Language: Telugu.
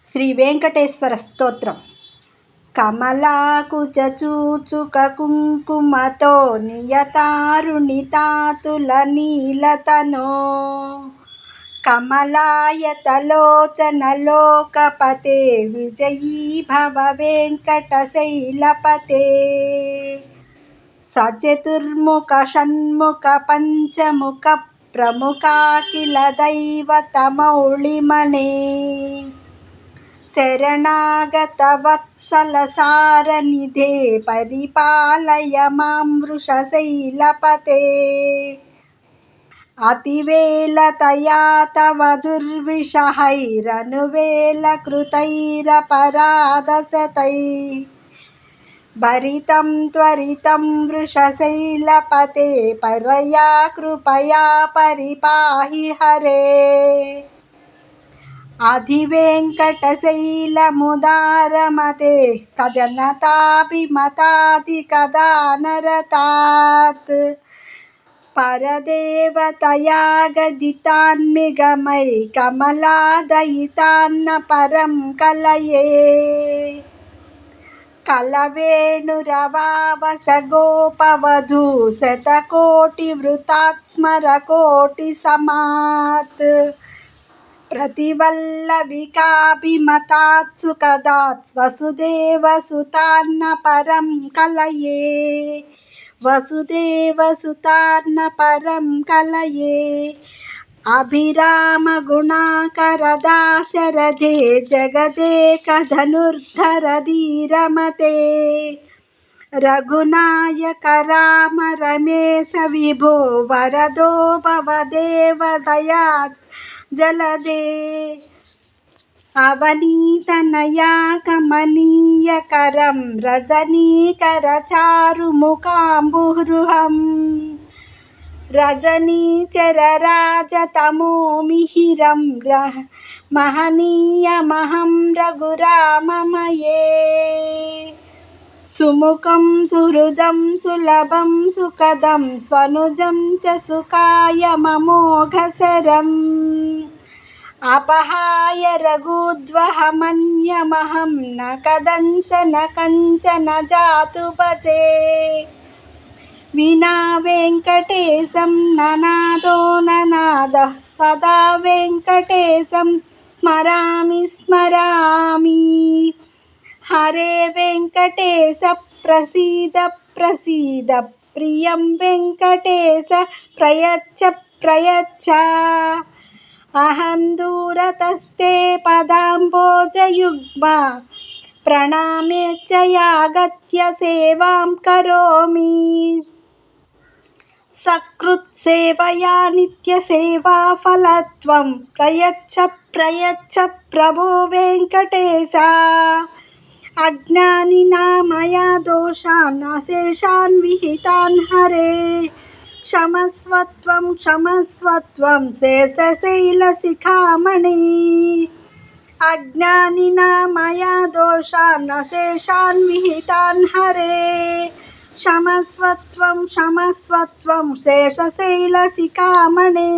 శ్రీ వెంకటేశ్వర స్తోత్రం. కమలాకుచ చూచుక కుంకుమతో నియతారుణితాతుల నీలతనో కమలాయతలోచన లోకపతే విజయీ భవ వెంకటశైలపతే. సచతుర్ముఖ షణ్ముఖ పంచముఖ ప్రముఖాఖిల దైవతమౌళిమణే శరణాగత వత్సల సారనిధే పరిపాలయ మాం వృషశైలపతే. అతివేలతయా తవ దుర్విషహైరనువేల కృతైరపరాధశతైః భరితం త్వరితం వృషశైలపతే పరయా కృపయా పరిపాహి హరే. అధివేంకటశైలముదారమతే కజనతాభిమతాధికదానరతాత్ పరదేవతయా గదితాన్మిగమై కమలాదయితాన్న పరం కలయే. కలవేణురవావస గోపవధూ శతకోటి వృతాత్ స్మరకోటి సమాత్ ప్రతివల్లవికాభిమతాత్ సుఖదాత్ వసుదేవసుతాన్న పరం కలయే. వసుదేవసుతాన్న పరం కలయే. అభిరామ గుణాకర దాశరథే జగదేక ధనుర్ధర ధీరమతే రఘునాయక రామ రమేశ విభో వరదో భవ దేవ దయా జలదే. అవనీతనయా కమనీయకరం రజనీకర చారుముఖాంబురుహం రజనీచర రాజతమో మిహిరం మహనీయమహం రఘురామమయే. సుముఖం సుహృదం సులభం సుఖదం స్వనుజం చ సుఖాయమమోఘశరం అపహాయ రఘూద్వహమన్యమహం న కదంచన కంచన జాతు భజే. వినా వెంకటేశం ననాదో ననాదః సదా వెంకటేశం స్మరామి స్మరామి. హరే వెంకటేశ ప్రసీద ప్రసీద ప్రియం వెంకటేశ ప్రయచ్చ ప్రయచ్చ. అహం దూరతస్తే పదాంబోజయుగ్మ ప్రణామేచ్చయాగత్య సేవాం కరోమి. సకృత్సేవయా నిత్యసేవాఫలత్వం ప్రయచ్చ ప్రయచ్చ ప్రభో వెంకటేశ. అజ్ఞానినా దోషాన్ అశేషాన్ విహితాన్ హరే క్షమస్వత్వం క్షమస్వత్వం శేషశైలశిఖామణి. అజ్ఞానినా దోషాన్ అశేషాన్ విహితాన్ హరే క్షమస్వత్వం క్షమస్వత్వం శేషశైలశిఖామణి.